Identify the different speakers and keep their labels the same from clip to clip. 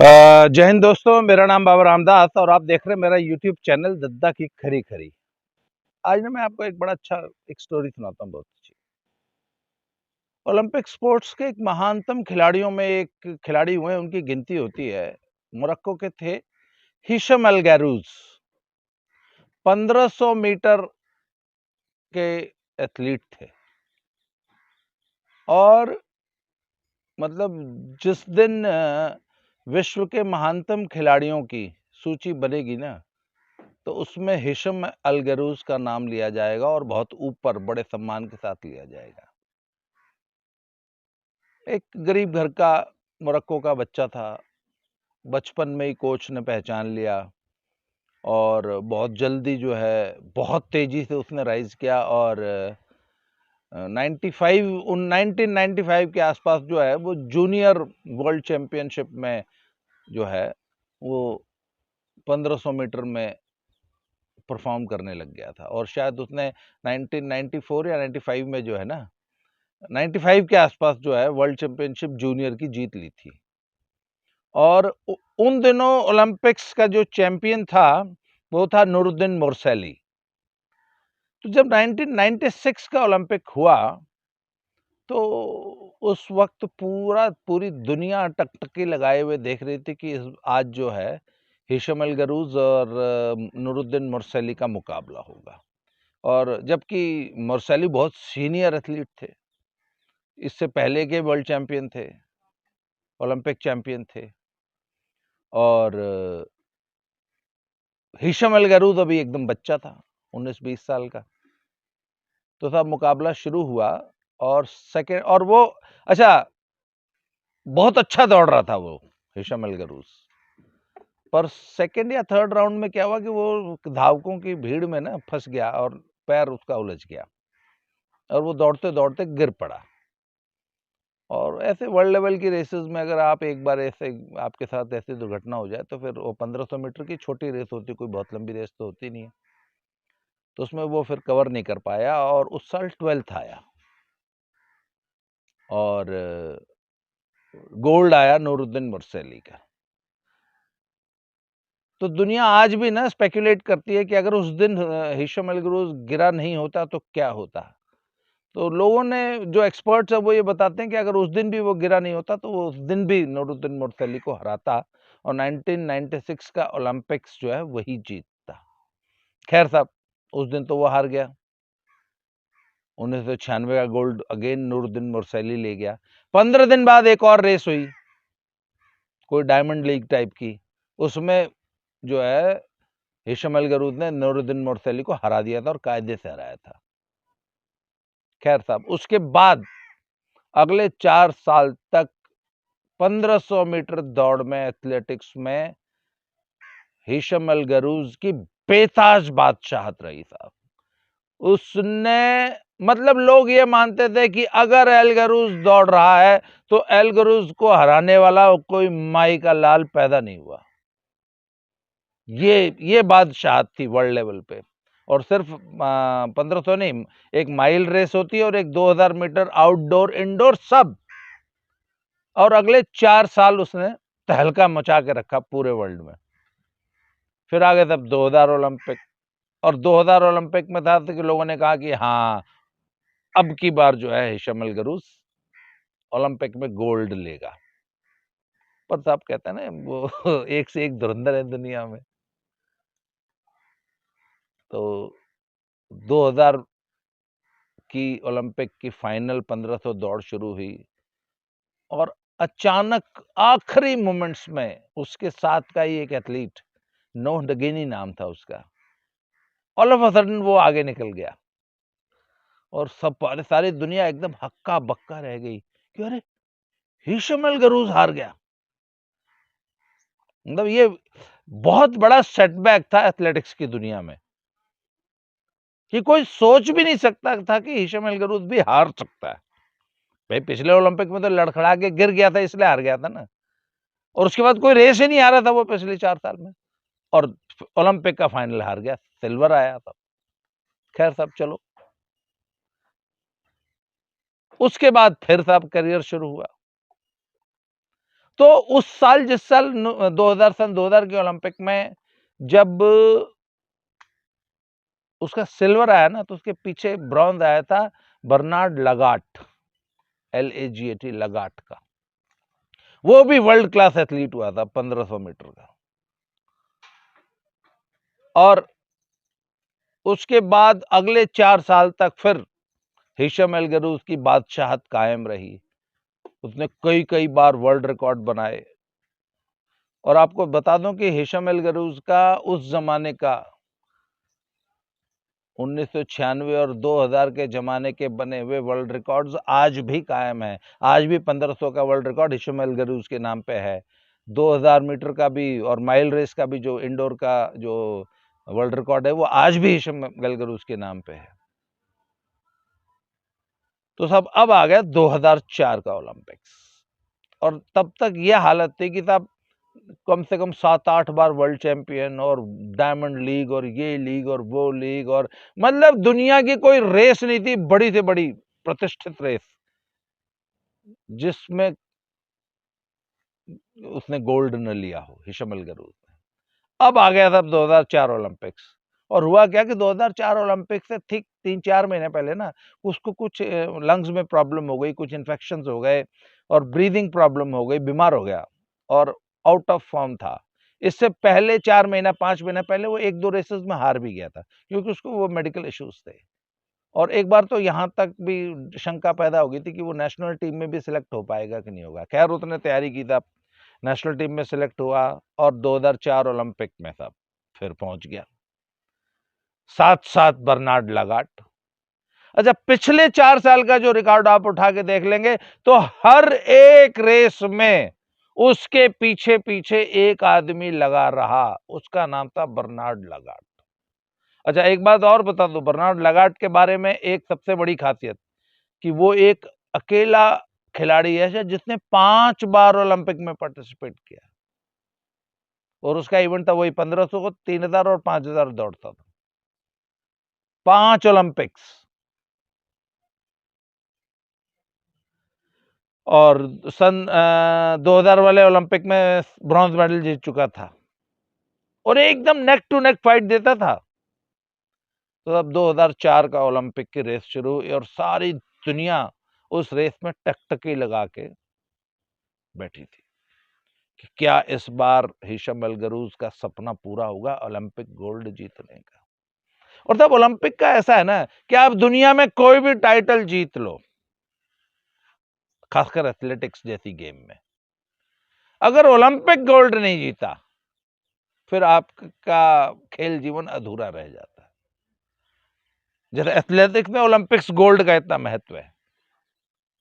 Speaker 1: जय हिंद दोस्तों, मेरा नाम बाबा रामदास और आप देख रहे हैं मेरा यूट्यूब चैनल दद्दा की खरी खरी। आज ना मैं आपको एक बड़ा अच्छा एक स्टोरी सुनाता हूँ, बहुत अच्छी। ओलंपिक स्पोर्ट्स के एक महानतम खिलाड़ियों में एक खिलाड़ी हुए, उनकी गिनती होती है। मोरक्को के थे हिशम अल गैरूज। 1500 मीटर के एथलीट थे और मतलब जिस दिन विश्व के महानतम खिलाड़ियों की सूची बनेगी ना, तो उसमें हिशम अल गरूज का नाम लिया जाएगा और बहुत ऊपर बड़े सम्मान के साथ लिया जाएगा। एक गरीब घर का मोरक्को का बच्चा था। बचपन में ही कोच ने पहचान लिया और बहुत जल्दी जो है बहुत तेजी से उसने राइज किया और 1995 के आसपास जो है वो जूनियर वर्ल्ड चैंपियनशिप में जो है वो 1500 मीटर में परफॉर्म करने लग गया था। और शायद उसने 1994 या 95 में जो है ना, 95 के आसपास जो है वर्ल्ड चैंपियनशिप जूनियर की जीत ली थी। और उन दिनों ओलंपिक्स का जो चैंपियन था वो था नूरुद्दीन मोरसेली। तो जब 1996 का ओलंपिक हुआ तो उस वक्त पूरी दुनिया टकटकी लगाए हुए देख रही थी कि आज जो है हिशम अल गरूज और नूरुद्दीन मोरसेली का मुकाबला होगा। और जबकि मोरसेली बहुत सीनियर एथलीट थे, इससे पहले के वर्ल्ड चैंपियन थे, ओलंपिक चैंपियन थे। और हिशम अल गरूज अभी एकदम बच्चा था, 19-20 साल का। तो साहब मुकाबला शुरू हुआ और सेकंड और वो अच्छा बहुत अच्छा दौड़ रहा था वो हिशम अल गरूज। पर सेकंड या थर्ड राउंड में क्या हुआ कि वो धावकों की भीड़ में ना फंस गया और पैर उसका उलझ गया और वो दौड़ते दौड़ते गिर पड़ा। और ऐसे वर्ल्ड लेवल की रेसेस में अगर आप एक बार ऐसे आपके साथ ऐसी दुर्घटना हो जाए तो फिर वो 1500 मीटर की छोटी रेस होती है, कोई बहुत लंबी रेस तो होती नहीं है। तो उसमें वो फिर कवर नहीं कर पाया और उस साल 12th आया और गोल्ड आया नूरुद्दीन मोरसेली का। तो दुनिया आज भी ना स्पेकुलेट करती है कि अगर उस दिन हिशम अल गरूज गिरा नहीं होता तो क्या होता। तो लोगों ने, जो एक्सपर्ट्स है वो ये बताते हैं कि अगर उस दिन भी वो गिरा नहीं होता तो वो उस दिन भी नूरुद्दीन मोरसेली को हराता और 1996 का ओलंपिक्स जो है वही जीतता। खैर साहब, उस दिन तो वो हार गया। 1996 का गोल्ड अगेन नूरुद्दीन मोरसेली ले गया। 15 दिन बाद एक और रेस हुई, कोई डायमंड लीग टाइप की। उसमें जो है हिशम अल गरूज ने नूरुद्दीन मोरसेली को हरा दिया था और कायदे से हराया था। खैर साहब, उसके बाद अगले 4 साल तक 1500 मीटर दौड़ में एथलेटिक्स में हिशम अल गरूज की बेताज बादशाहत रही साहब। उसने मतलब लोग ये मानते थे कि अगर एल गरूज दौड़ रहा है तो एल गरूज को हराने वाला कोई माई का लाल पैदा नहीं हुआ। ये बादशाहत थी वर्ल्ड लेवल पे। और सिर्फ 1500 नहीं, एक माइल रेस होती है और एक 2000 मीटर आउटडोर इंडोर सब। और अगले 4 साल उसने तहलका मचा के रखा पूरे वर्ल्ड में। फिर आ गए तब 2000 ओलंपिक। और 2000 ओलंपिक में था कि लोगों ने कहा कि हाँ, अब की बार जो है हिशम अल गरूज ओलंपिक में गोल्ड लेगा। पर साहब कहते हैं ना वो एक से एक धुरंधर है दुनिया में। तो 2000 की ओलंपिक की फाइनल 1500 दौड़ शुरू हुई और अचानक आखिरी मोमेंट्स में उसके साथ का ही एक एथलीट, नोह डगेनी नाम था उसका, ऑल ऑफ अ सडन वो आगे निकल गया और सारी दुनिया एकदम हक्का बक्का रह गई कि अरे हिशम अल गरूज हार गया। मतलब ये बहुत बड़ा सेटबैक था एथलेटिक्स की दुनिया में कि कोई सोच भी नहीं सकता था कि हिशम अल गरूज भी हार सकता है। भाई पिछले ओलंपिक में तो लड़खड़ा के गिर गया था, इसलिए हार गया था ना। और उसके बाद कोई रेस ही नहीं आ रहा था वो पिछले 4 साल में और ओलंपिक का फाइनल हार गया, सिल्वर आया था। खैर साहब चलो, उसके बाद फिर साहब करियर शुरू हुआ। तो उस साल, जिस साल 2000 के ओलंपिक में जब उसका सिल्वर आया ना, तो उसके पीछे ब्रॉन्ज आया था बर्नार्ड लगाट, LAGAT, लगाट का। वो भी वर्ल्ड क्लास एथलीट हुआ था 1500 मीटर का। और उसके बाद अगले 4 साल तक फिर हिशम एल गरूज की बादशाहत कायम रही। उसने कई कई बार वर्ल्ड रिकॉर्ड बनाए। और आपको बता दूं कि हिशम एल गरूज का उस जमाने का 1996 और 2000 के जमाने के बने हुए वर्ल्ड रिकॉर्ड्स आज भी कायम है। आज भी 1500 का वर्ल्ड रिकॉर्ड हिशम एल गरूज के नाम पे है। 2000 मीटर का भी और माइल रेस का भी जो इंडोर का जो वर्ल्ड रिकॉर्ड है, वो आज भी हिशम एल गरूज के नाम पे है। तो साहब अब आ गया 2004 का ओलंपिक्स। और तब तक यह हालत थी कि साहब कम से कम 7-8 बार वर्ल्ड चैंपियन और डायमंड लीग और ये लीग और वो लीग, और मतलब दुनिया की कोई रेस नहीं थी बड़ी से बड़ी प्रतिष्ठित रेस जिसमें उसने गोल्ड न लिया हो, हिशम एल गरूज ने। अब आ गया था 2004 ओलंपिक्स। और हुआ क्या कि 2004 ओलंपिक से ठीक 3-4 महीने पहले ना उसको कुछ लंग्स में प्रॉब्लम हो गई, कुछ इन्फेक्शंस हो गए और ब्रीदिंग प्रॉब्लम हो गई, बीमार हो गया और आउट ऑफ फॉर्म था। इससे पहले 4 महीना 5 महीना पहले वो 1-2 रेसेस में हार भी गया था, क्योंकि उसको वो मेडिकल इश्यूज थे। और एक बार तो यहाँ तक भी शंका पैदा हो गई थी कि वो नेशनल टीम में भी सिलेक्ट हो पाएगा कि नहीं होगा। खैर उसने तैयारी की था, नेशनल टीम में सिलेक्ट हुआ और 2004 ओलंपिक में सब फिर पहुंच गया, साथ साथ बर्नार्ड लगाट। अच्छा, पिछले 4 साल का जो रिकॉर्ड आप उठा के देख लेंगे तो हर एक रेस में उसके पीछे पीछे एक आदमी लगा रहा, उसका नाम था बर्नार्ड लगाट। अच्छा, एक बात और बता दो बर्नार्ड लगाट के बारे में, एक सबसे बड़ी खासियत कि वो एक अकेला खिलाड़ी है जिसने 5 बार ओलंपिक में पार्टिसिपेट किया। और उसका इवेंट था वही 1500 को 3000 और 5000 दौड़ता था। 5 ओलंपिक्स। और सन 2000 वाले ओलंपिक में ब्रॉन्ज मेडल जीत चुका था और एकदम नेक टू नेक फाइट देता था। तो अब 2004 का ओलंपिक की रेस शुरू हुई और सारी दुनिया उस रेस में टकटकी लगा के बैठी थी कि क्या इस बार हिशम एल गरूज का सपना पूरा होगा ओलंपिक गोल्ड जीतने का। और तब ओलंपिक का ऐसा है ना कि आप दुनिया में कोई भी टाइटल जीत लो, खासकर एथलेटिक्स जैसी गेम में, अगर ओलंपिक गोल्ड नहीं जीता फिर आपका खेल जीवन अधूरा रह जाता है। जैसे एथलेटिक्स में ओलंपिक्स गोल्ड का इतना महत्व है,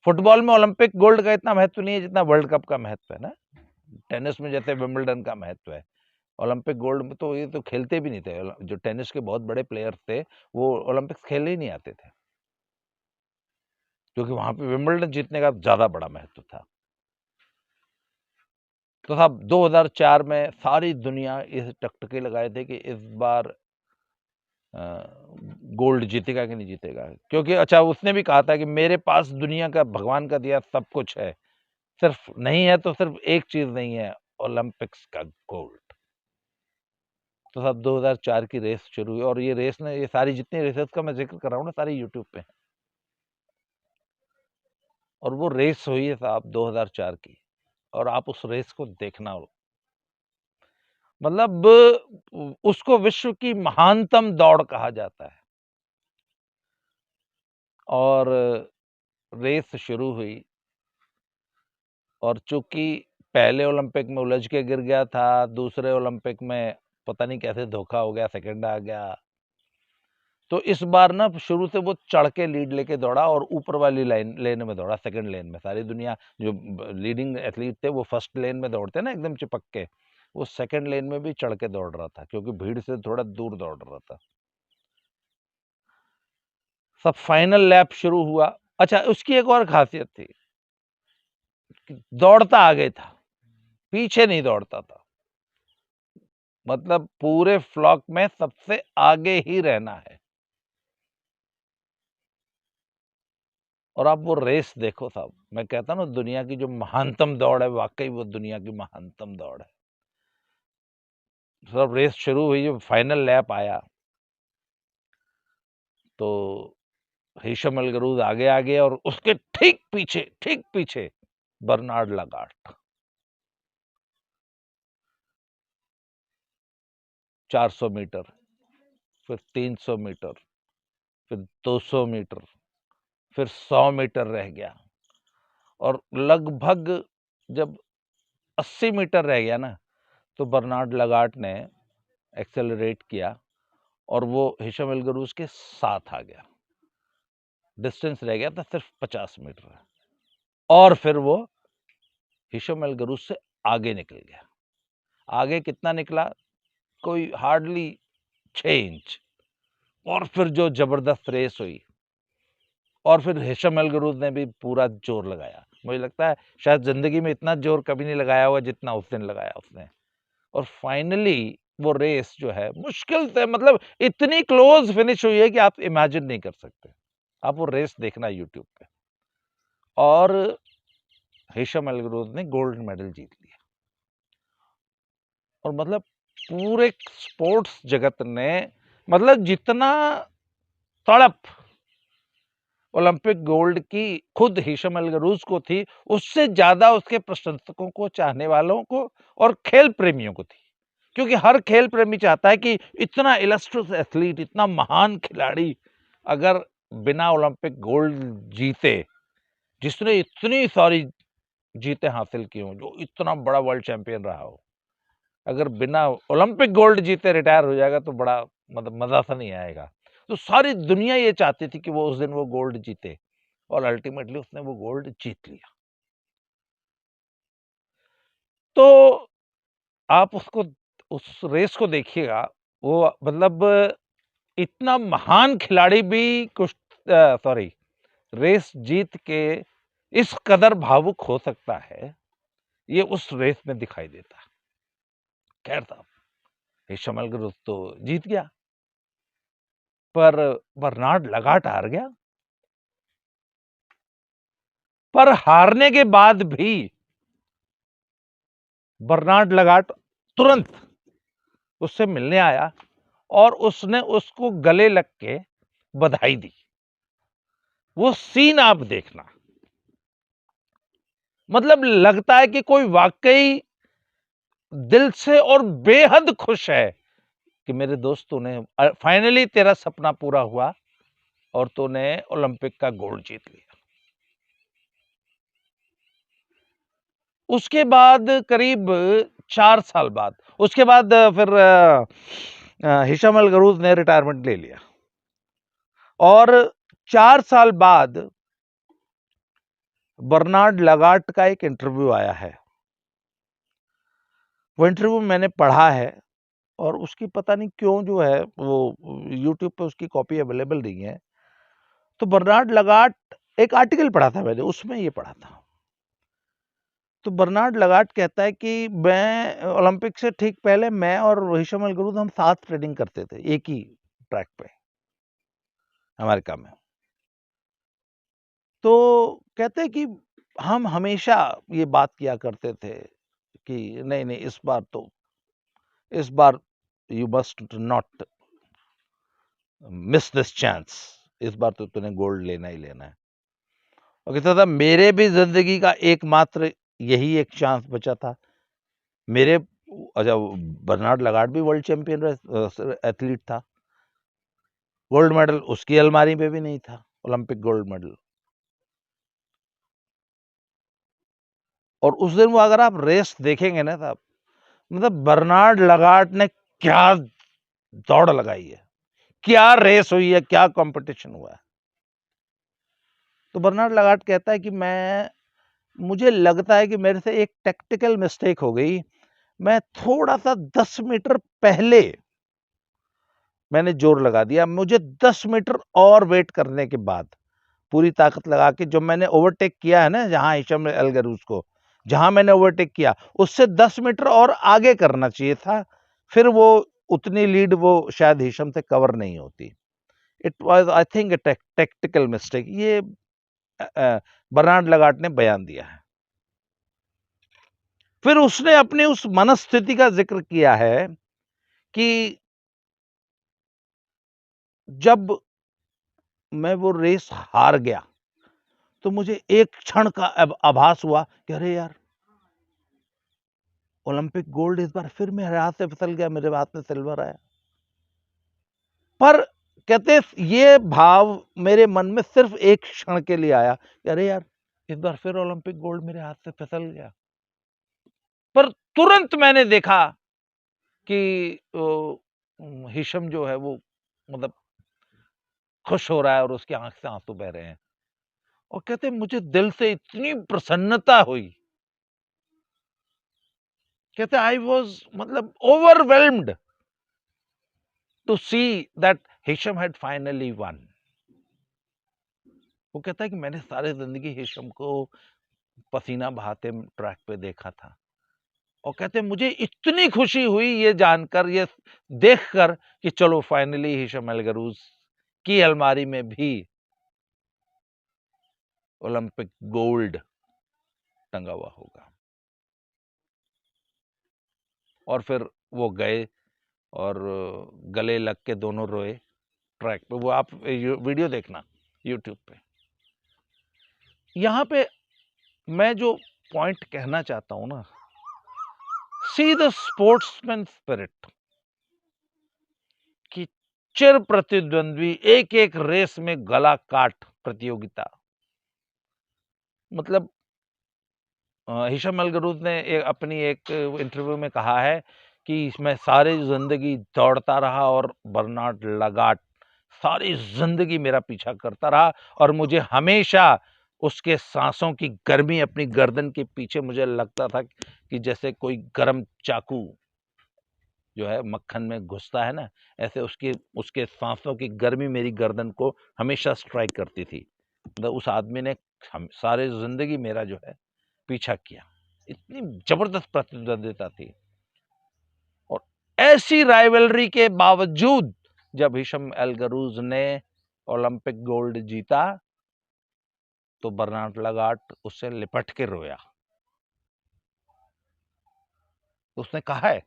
Speaker 1: फुटबॉल में ओलंपिक गोल्ड का इतना महत्व नहीं है जितना वर्ल्ड कप का महत्व है ना। टेनिस में जैसे विंबलडन का महत्व है, ओलंपिक गोल्ड में तो ये तो खेलते भी नहीं थे। जो टेनिस के बहुत बड़े प्लेयर्स थे वो ओलंपिक्स खेलने ही नहीं आते थे, क्योंकि वहां पे विंबलडन जीतने का ज्यादा बड़ा महत्व था। तो साहब 2004 में सारी दुनिया इस टकटकी लगाए थे कि इस बार गोल्ड जीतेगा कि नहीं जीतेगा। क्योंकि अच्छा, उसने भी कहा था कि मेरे पास दुनिया का भगवान का दिया सब कुछ है, सिर्फ नहीं है तो सिर्फ एक चीज नहीं है, ओलंपिक्स का गोल्ड। तो साहब 2004 की रेस शुरू हुई और ये रेस ने, ये सारी जितनी रेसेस का मैं जिक्र कर रहा हूँ ना, सारी यूट्यूब पे है। और वो रेस हुई है साहब 2004 की, और आप उस रेस को देखना, मतलब उसको विश्व की महानतम दौड़ कहा जाता है। और रेस शुरू हुई और चूंकि पहले ओलंपिक में उलझ के गिर गया था, दूसरे ओलंपिक में पता नहीं कैसे धोखा हो गया, सेकंड आ गया। तो इस बार ना शुरू से वो चढ़ के लीड लेके दौड़ा और ऊपर वाली लेन में दौड़ा, सेकंड लेन में। सारी दुनिया जो लीडिंग एथलीट थे वो फर्स्ट लेन में दौड़ते ना एकदम चिपक के, वो सेकंड लेन में भी चढ़ के दौड़ रहा था क्योंकि भीड़ से थोड़ा दूर दौड़ रहा था। सब फाइनल लैप शुरू हुआ। अच्छा, उसकी एक और खासियत थी कि दौड़ता आगे था, पीछे नहीं दौड़ता था। मतलब पूरे फ्लॉक में सबसे आगे ही रहना है। और आप वो रेस देखो साहब, मैं कहता ना दुनिया की जो महानतम दौड़ है, वाकई वो दुनिया की महानतम दौड़ है। सब रेस शुरू हुई, जब फाइनल लैप आया तो हिशम अल गरूज आगे आ गया और उसके ठीक पीछे बर्नार्ड लगाट। 400 मीटर, फिर 300 मीटर, फिर 200 मीटर, फिर 100 मीटर रह गया, और लगभग जब 80 मीटर रह गया ना, तो बर्नार्ड लगाट ने एक्सेलरेट किया और वो हिशम अल गरूज के साथ आ गया। डिस्टेंस रह गया था सिर्फ 50 मीटर, और फिर वो हिशम अल गरूज से आगे निकल गया। आगे कितना निकला? कोई हार्डली 6 इंच। और फिर जो जबरदस्त रेस हुई, और फिर हिशम अल गरूज ने भी पूरा जोर लगाया। मुझे लगता है शायद जिंदगी में इतना जोर कभी नहीं लगाया होगा जितना उस दिन लगाया उसने। और फाइनली वो रेस जो है मुश्किल से, मतलब इतनी क्लोज फिनिश हुई है कि आप इमेजिन नहीं कर सकते। आप वो रेस देखना यूट्यूब पे। और हिशम अल गरूज ने गोल्ड मेडल जीत लिया। और मतलब पूरे स्पोर्ट्स जगत ने, मतलब जितना तड़प ओलंपिक गोल्ड की खुद हिशम अल गरूज को थी, उससे ज्यादा उसके प्रशंसकों को, चाहने वालों को और खेल प्रेमियों को थी। क्योंकि हर खेल प्रेमी चाहता है कि इतना इलस्ट्रियस एथलीट, इतना महान खिलाड़ी अगर बिना ओलंपिक गोल्ड जीते, जिसने इतनी सारी जीतें हासिल की हों, जो इतना बड़ा वर्ल्ड चैंपियन रहा हो, अगर बिना ओलंपिक गोल्ड जीते रिटायर हो जाएगा तो बड़ा मतलब मजा सा नहीं आएगा। तो सारी दुनिया ये चाहती थी कि वो उस दिन वो गोल्ड जीते, और अल्टीमेटली उसने वो गोल्ड जीत लिया। तो आप उसको, उस रेस को देखिएगा। वो मतलब इतना महान खिलाड़ी भी कुछ सॉरी रेस जीत के इस कदर भावुक हो सकता है, ये उस रेस में दिखाई देता है। खैर साहब, हिशम अल गरूज तो जीत गया, पर बर्नार्ड लगाट हार गया। पर हारने के बाद भी बर्नार्ड लगाट तुरंत उससे मिलने आया और उसने उसको गले लग के बधाई दी। वो सीन आप देखना, मतलब लगता है कि कोई वाकई दिल से और बेहद खुश है कि मेरे दोस्त, तूने फाइनली तेरा सपना पूरा हुआ और तूने ओलंपिक का गोल्ड जीत लिया। उसके बाद करीब 4 साल बाद, उसके बाद फिर हिशम अल गरूज ने रिटायरमेंट ले लिया। और 4 साल बाद बर्नार्ड लगाट का एक इंटरव्यू आया है। वो इंटरव्यू मैंने पढ़ा है, और उसकी पता नहीं क्यों जो है वो यूट्यूब पे उसकी कॉपी अवेलेबल नहीं है। तो बर्नार्ड लगाट, एक आर्टिकल पढ़ा था मैंने, उसमें ये पढ़ा था। तो बर्नार्ड लगाट कहता है कि मैं ओलंपिक से ठीक पहले मैं और हिशम अल गरूज हम साथ ट्रेनिंग करते थे एक ही ट्रैक पे अमेरिका में। तो कहते हैं कि हम हमेशा ये बात किया करते थे कि नहीं नहीं, इस बार you must not miss this chance, इस बार तो तूने गोल्ड लेना ही लेना है। और कहता था मेरे भी जिंदगी का एकमात्र यही एक चांस बचा था। मेरे, अच्छा, बर्नार्ड लगाट भी वर्ल्ड चैंपियन एथलीट था, गोल्ड मेडल उसकी अलमारी पे भी नहीं था, ओलंपिक गोल्ड मेडल। और उस दिन वो, अगर आप रेस देखेंगे ना साहब, मतलब बर्नार्ड लगाट ने क्या दौड़ लगाई है, क्या रेस हुई है, क्या कंपटीशन हुआ है। तो बर्नार्ड लगाट कहता है कि मुझे लगता है कि मेरे से एक टेक्निकल मिस्टेक हो गई। मैं थोड़ा सा 10 मीटर पहले मैंने जोर लगा दिया। मुझे 10 मीटर और वेट करने के बाद, पूरी ताकत लगा के, जो मैंने ओवरटेक किया है ना, जहां हिशम अल गरूज को जहां मैंने ओवरटेक किया, उससे 10 मीटर और आगे करना चाहिए था। फिर वो उतनी लीड वो शायद हिशम से कवर नहीं होती। It was, I think, A tactical mistake. ये बर्नार्ड लगाट ने बयान दिया है। फिर उसने अपनी उस मनस्थिति का जिक्र किया है कि जब मैं वो रेस हार गया तो मुझे एक क्षण का आभास हुआ कि अरे यार, ओलंपिक गोल्ड इस बार फिर मेरे हाथ से फिसल गया, मेरे हाथ में सिल्वर आया। पर कहते ये भाव मेरे मन में सिर्फ एक क्षण के लिए आया कि अरे यार, इस बार फिर ओलंपिक गोल्ड मेरे हाथ से फिसल गया। पर तुरंत मैंने देखा कि हिशम जो है वो मतलब खुश हो रहा है और उसकी आंख से आंसू बह रहे हैं, और कहते मुझे दिल से इतनी प्रसन्नता हुई, कहते आई वॉज मतलब overwhelmed to see that Hisham had finally won. वो कहता है कि मैंने सारी जिंदगी हिशम को पसीना बहाते ट्रैक पे देखा था, और कहते मुझे इतनी खुशी हुई ये जानकर, ये देखकर कि चलो फाइनली हिशम अल गरूज की अलमारी में भी ओलंपिक गोल्ड टंगा हुआ होगा। और फिर वो गए और गले लग के दोनों रोए ट्रैक पे। वो आप वीडियो देखना यूट्यूब पे। यहां पे मैं जो पॉइंट कहना चाहता हूं ना, सी द स्पोर्ट्समैन स्पिरिट, कि चिर प्रतिद्वंद्वी एक एक रेस में गला काट प्रतियोगिता। मतलब हिशम अल गरूज ने अपनी एक इंटरव्यू में कहा है कि मैं सारी जिंदगी दौड़ता रहा और बर्नार्ड लगाट सारी जिंदगी मेरा पीछा करता रहा, और मुझे हमेशा उसके सांसों की गर्मी अपनी गर्दन के पीछे मुझे लगता था कि जैसे कोई गर्म चाकू जो है मक्खन में घुसता है ना, ऐसे उसके सांसों की गर्मी मेरी गर्दन को हमेशा स्ट्राइक करती थी। मतलब उस आदमी ने सारे जिंदगी मेरा जो है पीछा किया। इतनी जबरदस्त प्रतिद्वंदिता थी, और ऐसी राइवलरी के बावजूद जब हिशम अल गरूज ने ओलंपिक गोल्ड जीता तो बर्नार्ड लगाट उससे लिपट के रोया। उसने कहा है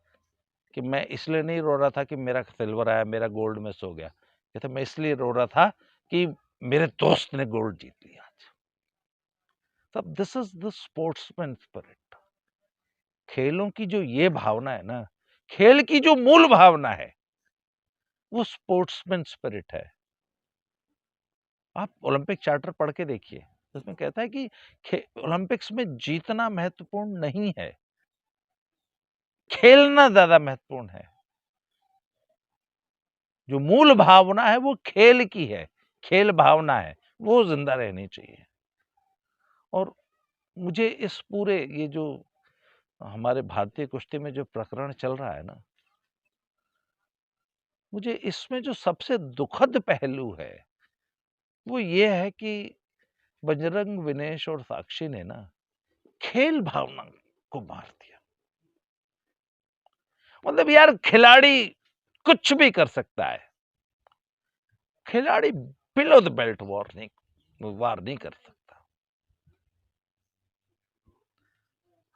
Speaker 1: कि मैं इसलिए नहीं रो रहा था कि मेरा सिल्वर आया, मेरा गोल्ड मिस हो गया, कहता मैं इसलिए रो रहा था कि मेरे दोस्त ने गोल्ड जीत लिया आज। तब this is the sportsman spirit. खेलों की जो ये भावना है ना, खेल की जो मूल भावना है वो स्पोर्ट्समैन स्पिरिट है। आप ओलंपिक चार्टर पढ़ के देखिए, उसमें कहता है कि ओलंपिक्स में जीतना महत्वपूर्ण नहीं है, खेलना ज्यादा महत्वपूर्ण है। जो मूल भावना है वो खेल की है, खेल भावना है, वो जिंदा रहनी चाहिए। और मुझे इस पूरे ये जो हमारे भारतीय कुश्ती में जो प्रकरण चल रहा है ना, मुझे इसमें जो सबसे दुखद पहलू है वो ये है कि बजरंग, विनेश और साक्षी ने ना खेल भावना को मार दिया। मतलब यार, खिलाड़ी कुछ भी कर सकता है, खिलाड़ी बिलो द बेल्ट वार नहीं कर सकता।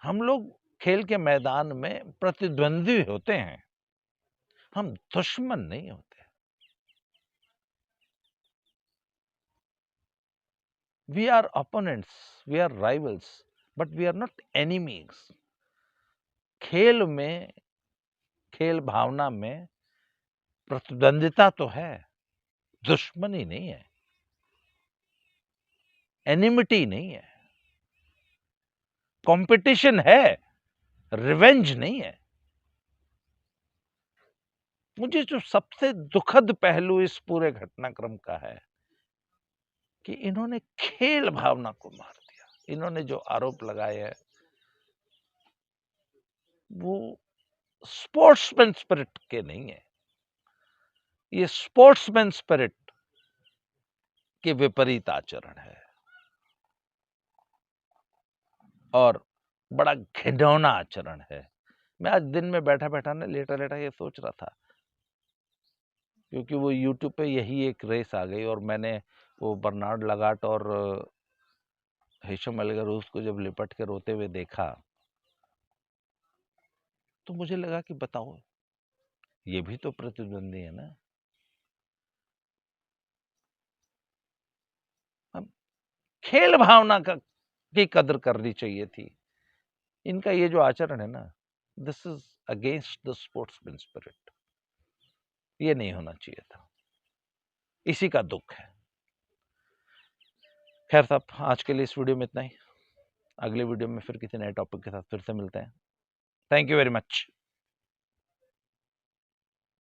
Speaker 1: हम लोग खेल के मैदान में प्रतिद्वंदी होते हैं, हम दुश्मन नहीं होते। We are opponents, we are rivals, but we are not enemies. खेल में, खेल भावना में प्रतिद्वंदिता तो है, दुश्मनी नहीं है, एनिमिटी नहीं है, कंपटीशन है, रिवेंज नहीं है। मुझे जो सबसे दुखद पहलू इस पूरे घटनाक्रम का है कि इन्होंने खेल भावना को मार दिया। इन्होंने जो आरोप लगाए हैं वो स्पोर्ट्समैन स्पिरिट के नहीं है, ये स्पोर्ट्समैन स्पिरिट के विपरीत आचरण है, और बड़ा घिनौना आचरण है। मैं आज दिन में बैठा बैठा ना, लेटा लेटा ये सोच रहा था, क्योंकि वो यूट्यूब पे यही एक रेस आ गई और मैंने वो बर्नार्ड लगाट और हिशम अलगरूस को जब लिपट के रोते हुए देखा तो मुझे लगा कि बताओ, ये भी तो प्रतिद्वंदी है ना। अब खेल भावना की कदर करनी चाहिए थी। इनका ये जो आचरण है ना, this is against the sportsman spirit. ये नहीं होना चाहिए था, इसी का दुख है। खैर साहब, आज के लिए इस वीडियो में इतना ही। अगले वीडियो में फिर किसी नए टॉपिक के साथ फिर से मिलते हैं। Thank you very much.